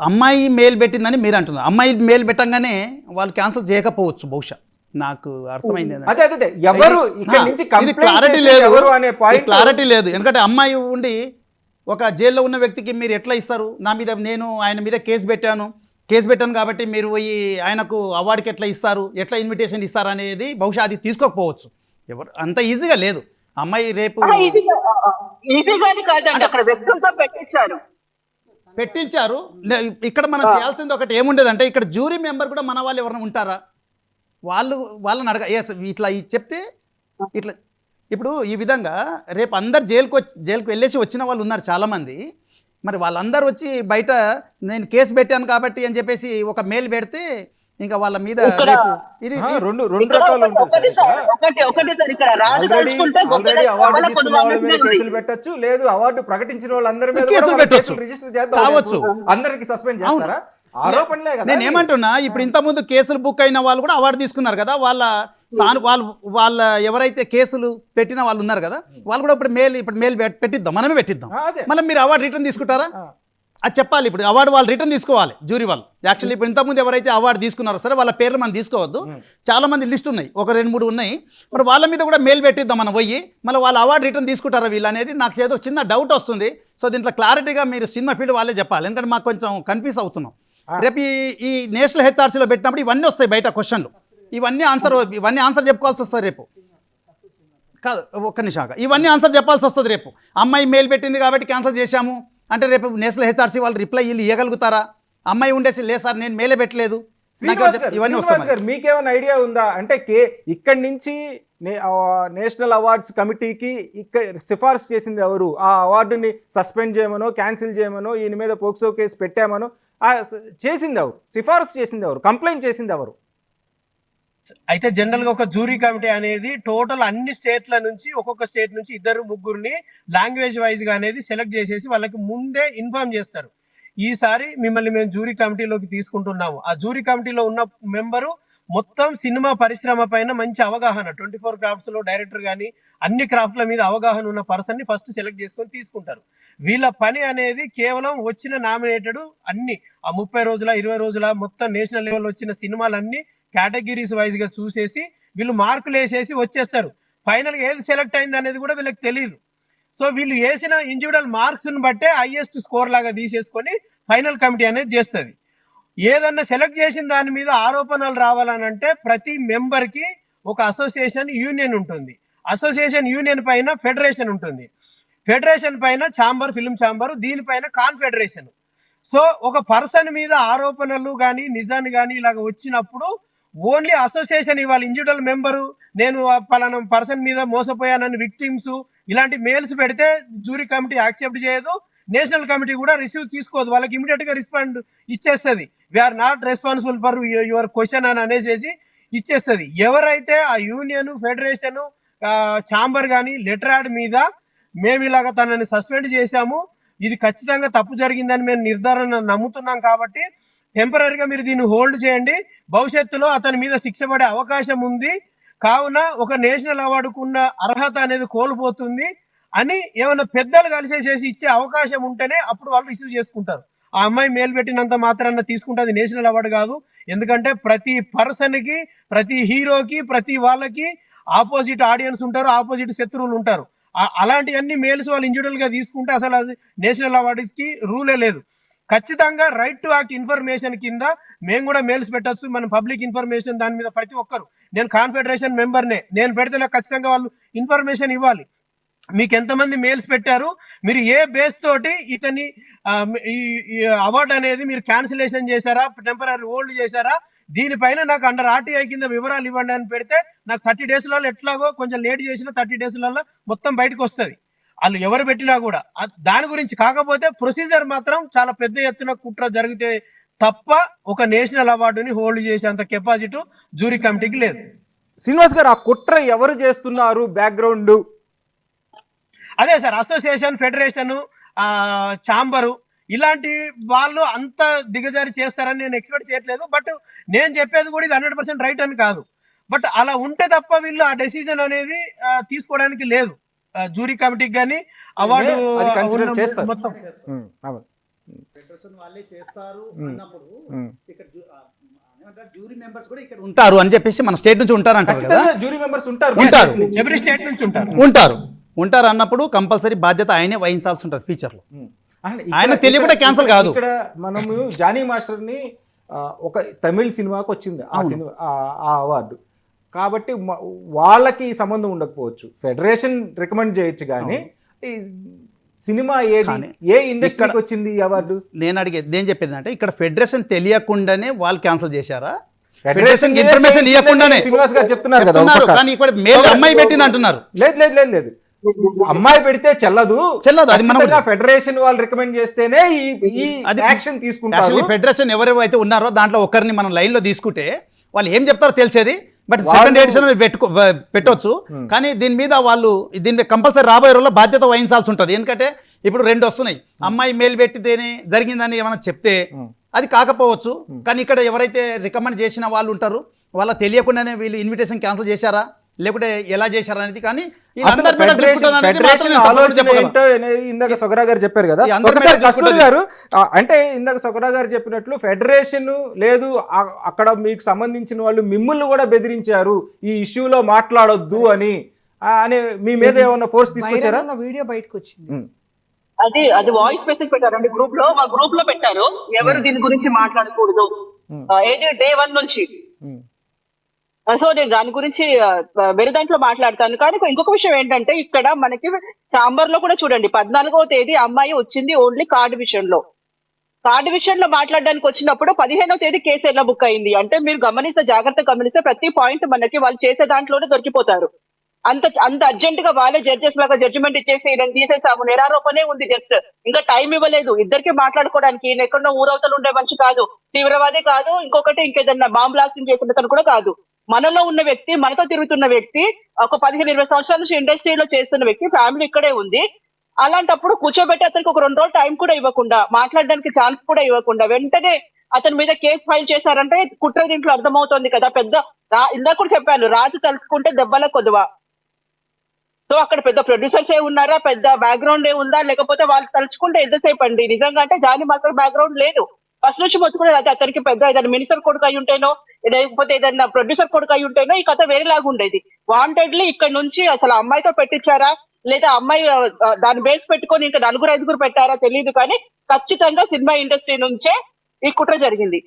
అమ్మాయి మెయిల్ పెట్టిందని మీరు అంటున్నారు. అమ్మాయి మెయిల్ పెట్టంగానే వాళ్ళు క్యాన్సిల్ చేయకపోవచ్చు బహుశా. నాకు అర్థమైంది క్లారిటీ లేదు, క్లారిటీ లేదు. ఎందుకంటే అమ్మాయి ఉండి ఒక జైల్లో ఉన్న వ్యక్తికి మీరు ఎట్లా ఇస్తారు, నా మీద నేను ఆయన మీద కేసు పెట్టాను కాబట్టి మీరు పోయి ఆయనకు అవార్డుకి ఎట్లా ఇస్తారు, ఎట్లా ఇన్విటేషన్ ఇస్తారు అనేది బహుశా అది తీసుకోకపోవచ్చు. ఎవరు అంత ఈజీగా లేదు. అమ్మాయి రేపు పెట్టించారు. ఇక్కడ మనం చేయాల్సింది ఒకటి ఏముండేదంటే, ఇక్కడ జ్యూరీ మెంబర్ కూడా మన వాళ్ళు ఎవరైనా ఉంటారా, వాళ్ళని అడగ ఇట్లా చెప్తే ఇట్లా. ఇప్పుడు ఈ విధంగా రేపు అందరు జైలుకు వెళ్ళేసి వచ్చిన వాళ్ళు ఉన్నారు చాలామంది. మరి వాళ్ళందరూ వచ్చి బయట నేను కేసు పెట్టాను కాబట్టి అని చెప్పేసి ఒక మెయిల్ పెడితే ఇంకా వాళ్ళ మీద ఇది రెండు రకాలు ఉంటాయి. కేసులు పెట్టచ్చు, లేదు అవార్డు ప్రకటించిన వాళ్ళందరి మీద కేసులు పెట్టచ్చు, రిజిస్టర్ చేద్దాం, కావచ్చు, అందరికి సస్పెండ్ చేస్తారా? ఆరోపణలే కదా. నేను ఏమంటున్నా, ఇప్పుడు ఇంతకుముందు కేసులు బుక్ అయిన వాళ్ళు కూడా అవార్డు తీసుకున్నారు కదా. వాళ్ళ ఎవరైతే కేసులు పెట్టిన వాళ్ళు ఉన్నారు కదా, వాళ్ళు కూడా ఇప్పుడు మెయిల్ పెట్టిద్దాం, మనమే పెట్టిద్దాం. మళ్ళీ మీరు అవార్డు రిటర్న్ తీసుకుంటారా అది చెప్పాలి. ఇప్పుడు అవార్డు వాళ్ళు రిటర్న్ తీసుకోవాలి, జ్యూరీ వాళ్ళు. యాక్చువల్లీ ఇప్పుడు ఇంతకుముందు ఎవరైతే అవార్డు తీసుకున్నారో సరే వాళ్ళ పేర్లు మనం తీసుకోవద్దు, చాలా మంది లిస్ట్ ఉన్నాయి, ఒక 2-3 ఉన్నాయి. మరి వాళ్ళ మీద కూడా మెయిల్ పెట్టిద్దాం మనం పోయి. మళ్ళీ వాళ్ళ అవార్డు రిటర్న్ తీసుకుంటారా వీళ్ళు అనేది నాకు ఏదో చిన్న డౌట్ వస్తుంది. సో దీంట్లో క్లారిటీగా మీరు సినిమా ఫీల్డ్ వాళ్ళే చెప్పాలి, ఎందుకంటే మాకు కొంచెం కన్ఫ్యూజ్ అవుతున్నాం. రేపు ఈ నేషనల్ హెచ్ఆర్సీలో పెట్టినప్పుడు ఇవన్నీ వస్తాయి బయట క్వశ్చన్లు, ఇవన్నీ ఆన్సర్ చెప్పుకోవాల్సి వస్తుంది రేపు. కాదు ఒక్క నిమిషం, ఇవన్నీ ఆన్సర్ చెప్పాల్సి వస్తుంది రేపు. అమ్మాయి మెయిల్ పెట్టింది కాబట్టి క్యాన్సిల్ చేశాము అంటే రేపు నేషనల్ హెచ్ఆర్సీ వాళ్ళు రిప్లై వీళ్ళు ఇవ్వగలుగుతారా? అమ్మాయి ఉండేసి లేదు సార్ నేను మెయిలే పెట్టలేదు, ఇవన్నీ వస్తాయి. మీకేమైనా ఐడియా ఉందా అంటే ఇక్కడి నుంచి నేషనల్ అవార్డ్స్ కమిటీకి సిఫార్సు చేసింది ఎవరు? ఆ అవార్డుని సస్పెండ్ చేయమనో క్యాన్సిల్ చేయమనో ఈయన మీద పోక్సో కేసు పెట్టామనో చేసింది ఎవరు? సిఫార్సు చేసింది ఎవరు? కంప్లైంట్ చేసింది ఎవరు? అయితే జనరల్ గా ఒక జ్యూరీ కమిటీ అనేది టోటల్ అన్ని స్టేట్ల నుంచి ఒక్కొక్క స్టేట్ నుంచి 2-3 లాంగ్వేజ్ వైజ్ గా అనేది సెలెక్ట్ చేసేసి వాళ్ళకి ముందే ఇన్ఫార్మ్ చేస్తారు. ఈసారి మిమ్మల్ని మేము జ్యూరీ కమిటీలోకి తీసుకుంటున్నాము. ఆ జ్యూరీ కమిటీలో ఉన్న మెంబరు మొత్తం సినిమా పరిశ్రమ పైన మంచి అవగాహన, 24 క్రాఫ్ట్స్ లో డైరెక్టర్ కానీ అన్ని క్రాఫ్ట్ల మీద అవగాహన ఉన్న పర్సన్ ని ఫస్ట్ సెలెక్ట్ చేసుకొని తీసుకుంటారు. వీళ్ళ పని అనేది కేవలం వచ్చిన నామినేటెడ్ అన్ని ఆ 30 రోజుల 20 రోజుల మొత్తం నేషనల్ లెవెల్ వచ్చిన సినిమాలన్నీ కేటగిరీస్ వైజ్ గా చూసేసి వీళ్ళు మార్కులు వేసేసి వచ్చేస్తారు. ఫైనల్ గా ఏది సెలెక్ట్ అయింది అనేది కూడా వీళ్ళకి తెలియదు. సో వీళ్ళు వేసిన ఇండివిజువల్ మార్క్స్ ని బట్టే హైయెస్ట్ స్కోర్ లాగా తీసేసుకొని ఫైనల్ కమిటీ అనేది చేస్తుంది. ఏదన్నా సెలెక్ట్ చేసిన దాని మీద ఆరోపణలు రావాలనంటే ప్రతి మెంబర్ కి ఒక అసోసియేషన్ యూనియన్ ఉంటుంది. అసోసియేషన్ యూనియన్ పైన ఫెడరేషన్ ఉంటుంది. ఫెడరేషన్ పైన ఛాంబర్, ఫిల్మ్ ఛాంబర్, దీనిపైన కాన్ఫెడరేషన్. సో ఒక పర్సన్ మీద ఆరోపణలు కానీ నిజాన్ని కానీ ఇలాగ వచ్చినప్పుడు ఓన్లీ అసోసియేషన్ ఇవ్వాలి. ఇండివిజువల్ మెంబరు నేను పలానా పర్సన్ మీద మోసపోయానని విక్టిమ్స్ ఇలాంటి మెయిల్స్ పెడితే జ్యూరీ కమిటీ యాక్సెప్ట్ చేయదు, నేషనల్ కమిటీ కూడా రిసీవ్ తీసుకోదు. వాళ్ళకి ఇమీడియట్ గా రెస్పాండ్ ఇచ్చేస్తుంది. We are not responsible for your question అని అనేసి ఇచ్చేస్తుంది. ఎవరైతే ఆ యూనియన్, ఫెడరేషన్, ఛాంబర్ కానీ లెటర్ యాడ్ మీద మేము ఇలాగ తనని సస్పెండ్ చేశాము, ఇది ఖచ్చితంగా తప్పు జరిగిందని మేము నిర్ధారణ నమ్ముతున్నాం కాబట్టి టెంపరీగా మీరు దీన్ని హోల్డ్ చేయండి, భవిష్యత్తులో అతని మీద శిక్ష పడే అవకాశం ఉంది, కావున ఒక నేషనల్ అవార్డుకున్న అర్హత అనేది కోల్పోతుంది అని ఏమైనా పెద్దలు కలిసేసేసి ఇచ్చే అవకాశం ఉంటేనే అప్పుడు వాళ్ళు రిసీవ్ చేసుకుంటారు. ఆ అమ్మాయి మేలు పెట్టినంత మాత్రాన తీసుకుంటుంది నేషనల్ అవార్డు కాదు. ఎందుకంటే ప్రతి పర్సన్ కి, ప్రతి హీరోకి, ప్రతి వాళ్ళకి ఆపోజిట్ ఆడియన్స్ ఉంటారు, ఆపోజిట్ శత్రువులు ఉంటారు. అలాంటివన్నీ మెయిల్స్ వాళ్ళు ఇండివిజువల్ గా తీసుకుంటే అసలు నేషనల్ అవార్డ్స్ కి రూలే లేదు. ఖచ్చితంగా రైట్ టు యాక్ట్ ఇన్ఫర్మేషన్ కింద మేము కూడా మెయిల్స్ పెట్టచ్చు. మన పబ్లిక్ ఇన్ఫర్మేషన్ దాని మీద ప్రతి ఒక్కరు, నేను కాన్ఫెడరేషన్ మెంబర్నే, నేను పెడితే నాకు ఖచ్చితంగా వాళ్ళు ఇన్ఫర్మేషన్ ఇవ్వాలి. మీకు ఎంతమంది మెయిల్స్ పెట్టారు, మీరు ఏ బేస్ తోటి ఇతని అవార్డు అనేది మీరు క్యాన్సిలేషన్ చేశారా, టెంపరీ హోల్డ్ చేశారా, దీనిపైన నాకు అండర్ ఆర్టీఐ కింద వివరాలు ఇవ్వండి అని పెడితే నాకు 30 డేస్లలో ఎట్లాగో కొంచెం లేట్ చేసిన 30 డేస్లలో మొత్తం బయటకు వస్తుంది. వాళ్ళు ఎవరు పెట్టినా కూడా దాని గురించి. కాకపోతే ప్రొసీజర్ మాత్రం చాలా పెద్ద ఎత్తున కుట్ర జరిగితే తప్ప ఒక నేషనల్ అవార్డుని హోల్డ్ చేసేంత కెపాసిటీ జ్యూరీ కమిటీకి లేదు. శ్రీనివాస్ గారు, ఆ కుట్ర ఎవరు చేస్తున్నారు బ్యాక్గ్రౌండ్? అదే సార్, అసోసియేషన్, ఫెడరేషన్, ఛాంబరు ఇలాంటి వాళ్ళు అంత దిగజారి చేస్తారని నేను ఎక్స్పెక్ట్ చేయట్లేదు. బట్ నేను చెప్పేది కూడా ఇది 100% రైట్ అని కాదు. బట్ అలా ఉంటే తప్ప వీళ్ళు ఆ డెసిజన్ అనేది తీసుకోవడానికి లేదు. జ్యూరీ కమిటీకి కానీ అవార్డు మొత్తం ప్రొడక్షన్ వాళ్ళే చేస్తారు అన్నప్పుడు ఇక్కడ జ్యూరీ మెంబర్స్ కూడా ఇక్కడ ఉంటారు అని చెప్పేసి మన స్టేట్ నుంచి ఉంటారంటారు కదా. జ్యూరీ మెంబర్స్ ఉంటారు ఎవరి స్టేట్ నుంచి ఉంటారు అన్నప్పుడు కంపల్సరీ బాధ్యత ఆయనే వహించాల్సి ఉంటుంది ఫ్యూచర్ లో. ఆయన ఇక్కడ- తెలియకుండా క్యాన్సిల్ కాదు. ఇక్కడ మనము జానీ మాస్టర్ ని ఒక తమిళ్ సినిమాకి వచ్చింది ఆ సినిమా ఆ అవార్డు, కాబట్టి వాళ్ళకి సంబంధం ఉండకపోవచ్చు, ఫెడరేషన్ రికమెండ్ చేయొచ్చు, కానీ ఈ సినిమా ఏ ఇండస్ట్రీకి వచ్చింది ఈ అవార్డు? నేను చెప్పేది అంటే ఇక్కడ ఫెడరేషన్ తెలియకుండానే వాళ్ళు క్యాన్సిల్ చేశారా, ఫెడరేషన్ ఇన్ఫర్మేషన్ ఇవ్వకుండానే శ్రీనివాస్ గారు చెప్తున్నారు కదా, కానీ ఇక్కడ మేల్ అమ్మాయి పెట్టింది అంటున్నారు. లేదు అమ్మాయి పెడితే చెల్లదు, అది మనం ఫెడరేషన్ వాళ్ళు రికమెండ్ చేస్తేనే ఈ యాక్షన్ తీసుకుంటారు. ఫెడరేషన్ ఎవరైతే ఉన్నారో దాంట్లో ఒకరిని మనం లైన్ లో తీసుకుంటే వాళ్ళు ఏం చెప్తారో తెలిసేది. బట్ సెకండ్ ఎడిషన్ పెట్టొచ్చు, కానీ దీని మీద దీని కంపల్సరీ రాబోయే రోజుల్లో బాధ్యత వహించాల్సి ఉంటుంది. ఎందుకంటే ఇప్పుడు 2 వస్తున్నాయి, అమ్మాయి మేలు పెట్టితేనే జరిగిందని ఏమైనా చెప్తే అది కాకపోవచ్చు, కానీ ఇక్కడ ఎవరైతే రికమెండ్ చేసిన వాళ్ళు ఉంటారు వాళ్ళ తెలియకుండానే వీళ్ళు ఇన్విటేషన్ క్యాన్సిల్ చేశారా లేకుంటే ఎలా చేశారా అనేది. కానీ ఇందాక సొగరా గారు చెప్పారు కదా, కస్తూరి గారు అంటే ఇందాక సొగరా గారు చెప్పినట్లు ఫెడరేషన్ లేదు, అక్కడ మీకు సంబంధించిన వాళ్ళు మిమ్మల్ని కూడా బెదిరించారు ఈ ఇష్యూలో మాట్లాడొద్దు అని మీ మీద ఏమన్నా ఫోర్స్ తీసుకొచ్చారా? వీడియో బయటకు వచ్చింది, అది వాయిస్ మెసేజ్ పెట్టారండి గ్రూప్ లో, మా గ్రూప్ లో పెట్టారు, ఎవరు దీని గురించి మాట్లాడకూడదు ఏది డే 1 నుంచి. సో నేను దాని గురించి వేరే దాంట్లో మాట్లాడతాను. కానీ ఇంకొక విషయం ఏంటంటే ఇక్కడ మనకి చాంబర్ లో కూడా చూడండి 14వ తేదీ అమ్మాయి వచ్చింది ఓన్లీ కార్డు విషయంలో మాట్లాడడానికి వచ్చినప్పుడు 15వ తేదీ కేసు ఎలా బుక్ అయింది అంటే మీరు జాగ్రత్తగా గమనిస్తే ప్రతి పాయింట్ మనకి వాళ్ళు చేసే దాంట్లోనే దొరికిపోతారు. అంత అర్జెంట్ గా వాళ్ళే జడ్జెస్ లాగా జడ్జిమెంట్ ఇచ్చేసి నేను తీసేసాము, నేరారోపణే ఉంది, జస్ట్ ఇంకా టైం ఇవ్వలేదు ఇద్దరికి మాట్లాడుకోవడానికి. ఈయన ఎక్కడో ఊరవతలు ఉండే మనిషి కాదు, తీవ్రవాదే కాదు, ఇంకొకటి ఇంకేదన్నా బాంబ్ బ్లాస్టింగ్ చేసిన కూడా కాదు. మనలో ఉన్న వ్యక్తి, మనతో తిరుగుతున్న వ్యక్తి, ఒక 15-20 సంవత్సరాల నుంచి ఇండస్ట్రీలో చేస్తున్న వ్యక్తి, ఫ్యామిలీ ఇక్కడే ఉంది. అలాంటప్పుడు కూర్చోబెట్టి అతనికి ఒక 2 రోజులు టైం కూడా ఇవ్వకుండా, మాట్లాడడానికి ఛాన్స్ కూడా ఇవ్వకుండా వెంటనే అతని మీద కేసు ఫైల్ చేశారంటే కుట్ర దీంట్లో అర్థమవుతోంది కదా. ఇందాక కూడా చెప్పాను, రాజు తలుచుకుంటే దెబ్బల కొద్దువా. సో అక్కడ పెద్ద ప్రొడ్యూసర్స్ ఉన్నారా, పెద్ద బ్యాక్గ్రౌండ్ ఉందా, లేకపోతే వాళ్ళు తలుచుకుంటే ఎంతసేపు అండి. నిజంగా అంటే జానీ మాస్టర్ బ్యాక్గ్రౌండ్ లేదు, ఫస్ట్ నుంచి మొత్తుకునేది అదే. అతనికి పెద్ద ఏదైనా మినిస్టర్ కొడుకు అయి ఉంటేనో లేకపోతే ఏదైనా ప్రొడ్యూసర్ కొడుకు అయి ఉంటేనో ఈ కథ వేరేలాగా ఉండేది. వాంటెడ్లీ ఇక్కడ నుంచి అసలు అమ్మాయితో పెట్టించారా లేదా అమ్మాయి దాన్ని బేస్ పెట్టుకొని ఇంకా 4-5 పెట్టారా తెలియదు, కానీ ఖచ్చితంగా సినిమా ఇండస్ట్రీ నుంచే ఈ కుట్ర జరిగింది.